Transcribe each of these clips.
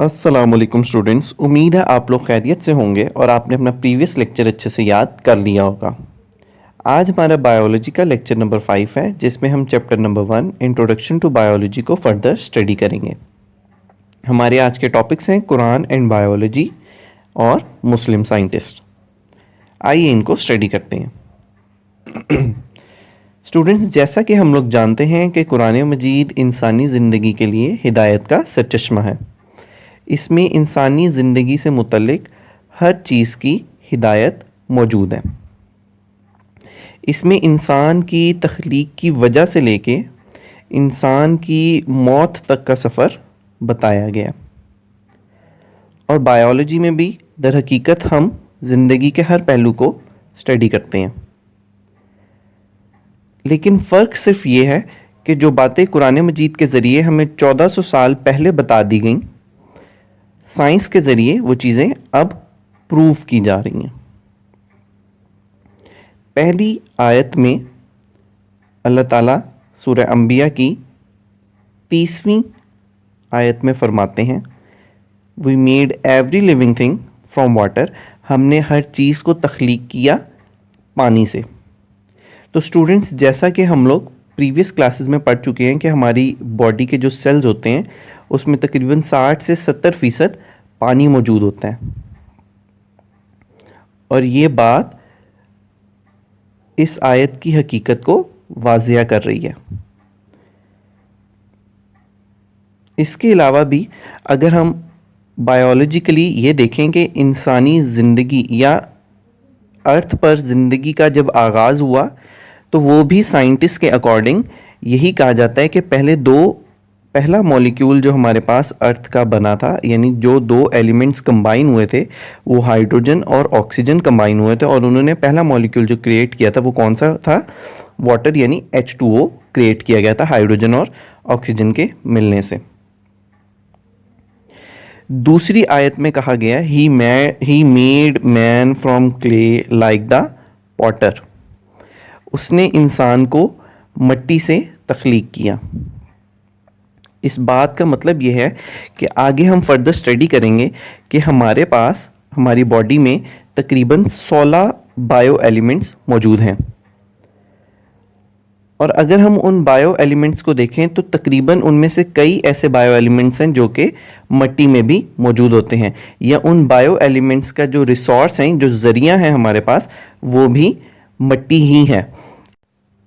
अस्सलाम वालेकुम स्टूडेंट्स, उम्मीद है आप लोग खैरियत से होंगे और आपने अपना प्रीवियस लेक्चर अच्छे से याद कर लिया होगा। आज हमारा बायोलॉजी का लेक्चर नंबर 5 है, जिसमें हम chapter number 1 introduction to biology को फर्दर स्टडी करेंगे। हमारे आज के टॉपिक्स हैं कुरान एंड बायोलॉजी और मुस्लिम साइंटिस्ट। आइए इनको स्टडी करते हैं। स्टूडेंट्स, जैसा कि हम लोग जानते हैं कि कुरान मजीद इंसानी ज़िंदगी के लिए हिदायत का सरचश्मा है। इसमें इंसानी ज़िंदगी से मुतल्लिक हर चीज़ की हिदायत मौजूद है। इसमें इंसान की तख्लीक की वजह से लेके इंसान की मौत तक का सफ़र बताया गया। और बायोलॉजी में भी दर हकीकत हम ज़िंदगी के हर पहलू को स्टडी करते हैं, लेकिन फ़र्क सिर्फ ये है कि जो बातें कुरान मजीद के ज़रिए हमें 1400 साल पहले बता दी गईं, साइंस के ज़रिए वो चीज़ें अब प्रूव की जा रही हैं। पहली आयत में अल्लाह ताला सूरह अंबिया की 30वीं आयत में फरमाते हैं, we made every living thing from water, हमने हर चीज़ को तख्लीक किया पानी से। तो स्टूडेंट्स, जैसा कि हम लोग प्रीवियस क्लासेस में पढ़ चुके हैं कि हमारी बॉडी के जो सेल्स होते हैं उसमें तकरीबन 60 से 70% पानी मौजूद होता है। और ये बात इस आयत की हकीकत को वाज़िया कर रही है। इसके अलावा भी अगर हम बायोलॉजिकली ये देखें कि इंसानी ज़िंदगी या अर्थ पर ज़िंदगी का जब आगाज़ हुआ तो वो भी साइंटिस्ट के अकॉर्डिंग यही कहा जाता है कि पहला मॉलिक्यूल जो हमारे पास अर्थ का बना था, यानी जो दो एलिमेंट्स कंबाइन हुए थे वो हाइड्रोजन और ऑक्सीजन कंबाइन हुए थे, और उन्होंने पहला मॉलिक्यूल जो क्रिएट किया था वो कौन सा था? वाटर, यानी H2O क्रिएट किया गया था हाइड्रोजन और ऑक्सीजन के मिलने से। दूसरी आयत में कहा गया he made man from clay like the Potter, उसने इंसान को मट्टी से तख्लीक किया। इस बात का मतलब यह है कि आगे हम फर्दर स्टडी करेंगे कि हमारे पास हमारी बॉडी में तकरीबन 16 बायो एलिमेंट्स मौजूद हैं, और अगर हम उन बायो एलिमेंट्स को देखें तो तकरीबन उनमें से कई ऐसे बायो एलिमेंट्स हैं जो कि मट्टी में भी मौजूद होते हैं, या उन बायो एलिमेंट्स का जो रिसोर्स हैं, जो ज़रिया है हमारे पास, वो भी मट्टी ही है।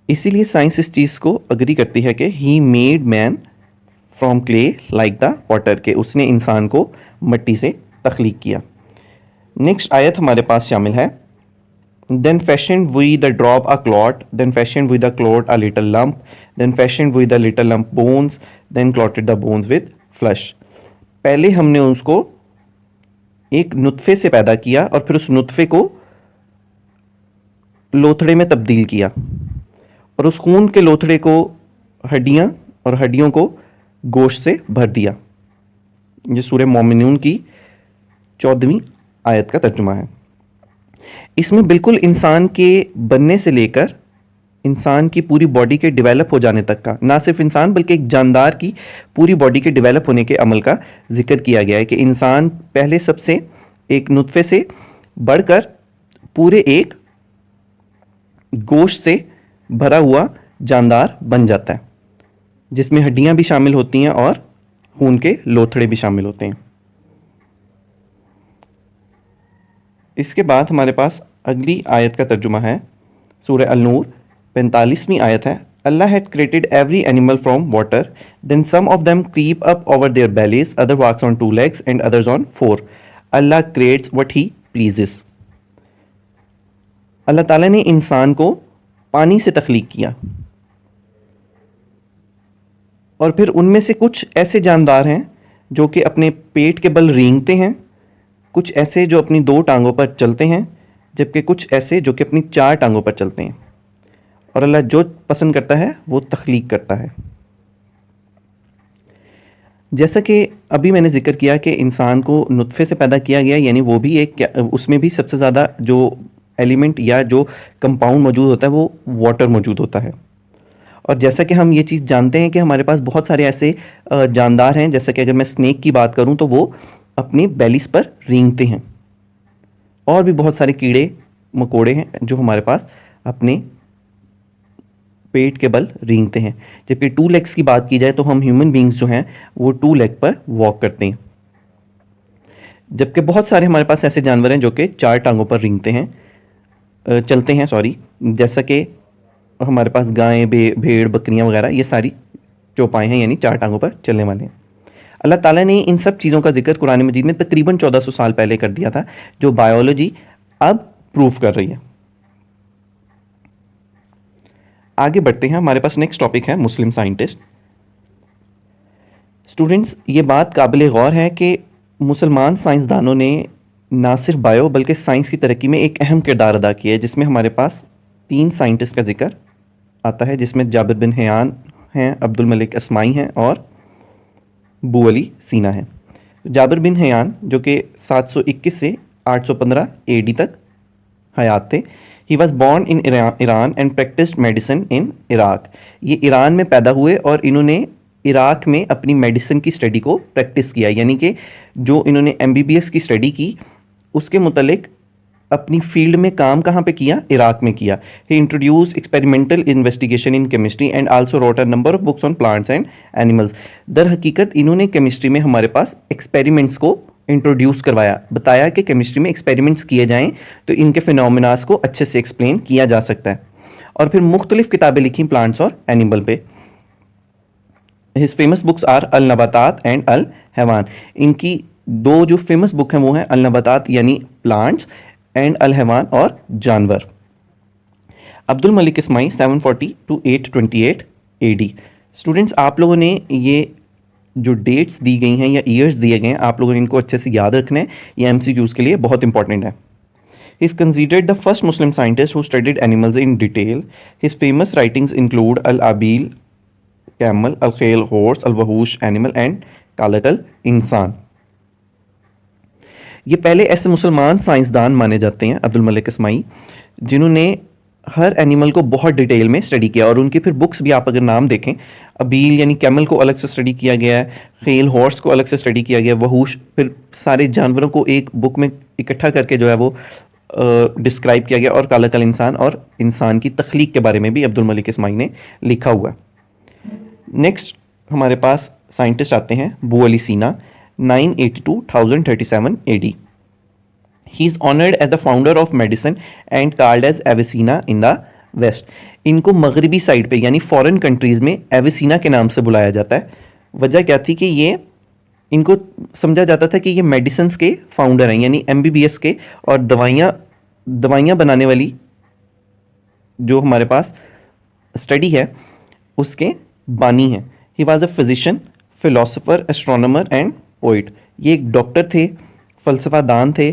इसीलिए साइंस इस चीज़ को अग्री करती है कि he made man from clay like the Potter, के उसने इंसान को मट्टी से तख्लीक किया। नेक्स्ट आयत हमारे पास शामिल है, then fashion we the drop a clot, then fashion we the clot a little lump, then fashion we the little lump bones, then clotted the bones with flesh. पहले हमने उसको एक नुत्फे से पैदा किया और फिर उस नुत्फे को लोथड़े में तब्दील किया, और उस खून के लोथड़े को हड्डियाँ और हड्डियों को गोश्त से भर दिया। ये सूरह मोमिनून की 14वीं आयत का तर्जुमा है। इसमें बिल्कुल इंसान के बनने से लेकर इंसान की पूरी बॉडी के डेवलप हो जाने तक का, ना सिर्फ इंसान बल्कि एक जानदार की पूरी बॉडी के डेवलप होने के अमल का जिक्र किया गया है कि इंसान पहले सबसे एक नुत्फे से बढ़कर पूरे एक गोश्त से भरा हुआ जानदार बन जाता है, जिसमें हड्डियां भी शामिल होती हैं और खून के लोथड़े भी शामिल होते हैं। इसके बाद हमारे पास अगली आयत का तर्जुमा है, सूरह अल-नूर 45वीं आयत है, Allah had created every animal from water, then some of them creep up over their bellies, other walks on 2 legs and others on 4। Allah creates what he pleases. अल्लाह ताला ने इंसान को पानी से तख्लीक किया, और फिर उनमें से कुछ ऐसे जानदार हैं जो कि अपने पेट के बल रेंगते हैं, कुछ ऐसे जो अपनी 2 टांगों पर चलते हैं, जबकि कुछ ऐसे जो कि अपनी 4 टांगों पर चलते हैं। और अल्लाह जो पसंद करता है वो तख्लीक करता है। जैसा कि अभी मैंने जिक्र किया कि इंसान को नुत्फे से पैदा किया गया, यानी वो भी उसमें भी सबसे ज़्यादा जो एलिमेंट या जो कंपाउंड मौजूद होता है वो वाटर मौजूद होता है। اور جیسا کہ ہم یہ چیز جانتے ہیں کہ ہمارے پاس بہت سارے ایسے جاندار ہیں، جیسا کہ اگر میں سنیک کی بات کروں تو وہ اپنی بیلیز پر رینگتے ہیں، اور بھی بہت سارے کیڑے مکوڑے ہیں جو ہمارے پاس اپنے پیٹ کے بل رینگتے ہیں. جبکہ 2 لیگس کی بات کی جائے تو ہم ہیومن بینگز جو ہیں وہ 2 لیگ پر واک کرتے ہیں. جبکہ بہت سارے ہمارے پاس ایسے جانور ہیں جو کہ 4 ٹانگوں پر رینگتے ہیں، چلتے ہیں جیسا کہ ہمارے پاس گائیں، بھیڑ، بکریاں وغیرہ، یہ ساری چوپائے ہیں، یعنی 4 ٹانگوں پر چلنے والے ہیں. اللہ تعالیٰ نے ان سب چیزوں کا ذکر قرآن مجید میں تقریباً 1400 سال پہلے کر دیا تھا، جو بایولوجی اب پروف کر رہی ہے. آگے بڑھتے ہیں. ہمارے پاس نیکسٹ ٹاپک ہے مسلم سائنٹسٹ. اسٹوڈنٹس، یہ بات قابل غور ہے کہ مسلمان سائنسدانوں نے نہ صرف بایو بلکہ سائنس کی ترقی میں ایک اہم کردار ادا کیا ہے، جس میں ہمارے پاس 3 سائنٹسٹ کا ذکر آتا ہے، جس میں جابر بن حیان ہیں، عبد الملک اسماعی ہیں اور ابو علی سینا ہیں. جابر بن حیان جو کہ 721 سے 815 AD تک حیات تھے. He was born in Iran and practised medicine in Iraq. یہ ایران میں پیدا ہوئے اور انہوں نے عراق میں اپنی میڈیسن کی اسٹڈی کو پریکٹس کیا، یعنی کہ جو انہوں نے MBBS کی اسٹڈی کی اس کے متعلق اپنی فیلڈ میں کام کہاں پہ کیا؟ عراق میں کیا. He introduced experimental investigation in chemistry and also wrote a number of books on plants and animals. در حقیقت انہوں نے کیمسٹری میں ہمارے پاس ایکسپیریمنٹس کو انٹروڈیوس کروایا، بتایا کہ کیمسٹری میں ایکسپیریمنٹس کیے جائیں تو ان کے فینومیناز کو اچھے سے ایکسپلین کیا جا سکتا ہے. اور پھر مختلف کتابیں لکھی پلانٹس اور اینیمل پہ. ہز فیمس بکس آر النباتات اینڈ الحیوان. ان کی 2 جو فیمس بک ہیں وہ ہیں النباتات یعنی پلانٹس اینڈ الحیوان اور جانور. عبد الملک اسماعی 740 to 828 AD. اسٹوڈنٹس، آپ لوگوں نے یہ جو ڈیٹس دی گئی ہیں یا ایئرز دیے گئے ہیں، آپ لوگوں نے ان کو اچھے سے یاد رکھنا ہے. یہ MCQs کے لیے بہت امپورٹنٹ ہے. He is considered the first Muslim scientist who studied animals in detail. His famous writings include Al-Abil Camel, Al-Khayl Horse, Al-Wahush Animal and Khalaq al-Insan. یہ پہلے ایسے مسلمان سائنسدان مانے جاتے ہیں عبد الملک اسماعی جنہوں نے ہر اینیمل کو بہت ڈیٹیل میں اسٹڈی کیا، اور ان کی پھر بکس بھی آپ اگر نام دیکھیں، ابیل یعنی کیمل کو الگ سے اسٹڈی کیا گیا ہے، خیل ہارس کو الگ سے اسٹڈی کیا گیا ہے، وحوش پھر سارے جانوروں کو ایک بک میں اکٹھا کر کے جو ہے وہ ڈسکرائب کیا گیا، اور خالق الانسان اور انسان کی تخلیق کے بارے میں بھی عبد الملک اسماعی نے لکھا ہوا ہے. نیکسٹ ہمارے پاس سائنٹسٹ آتے ہیں ابو علی سینا 982-1037 AD. He is honored as the founder of medicine and called as Avicenna in the West. ان کو مغربی سائڈ پہ یعنی فورن کنٹریز میں ایویسینا کے نام سے بلایا جاتا ہے. وجہ کیا تھی کہ یہ ان کو سمجھا جاتا تھا کہ یہ میڈیسنس کے فاؤنڈر ہیں، یعنی MBBS کے اور دوائیاں بنانے والی جو ہمارے پاس اسٹڈی ہے اس کے بانی ہیں. He was a physician, philosopher, astronomer and poet. یہ ایک ڈاکٹر تھے، فلسفہ دان تھے،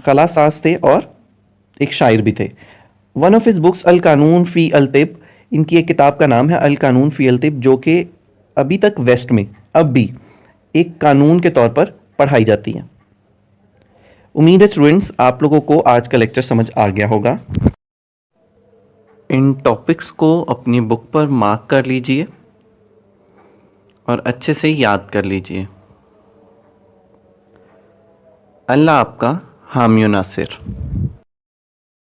خلا ساز تھے اور ایک شاعر بھی تھے. ون آف ہز بکس القانون فی الطب. ان کی ایک کتاب کا نام ہے القانون فی الطب، جو کہ ابھی تک ویسٹ میں اب بھی ایک قانون کے طور پر پڑھائی جاتی ہے. امید ہے اسٹوڈنٹس آپ لوگوں کو آج کا لیکچر سمجھ آ گیا ہوگا. ان ٹاپکس کو اپنی بک پر مارک کر لیجئے اور اچھے سے یاد کر لیجئے. اللہ آپ کا حامی و ناصر.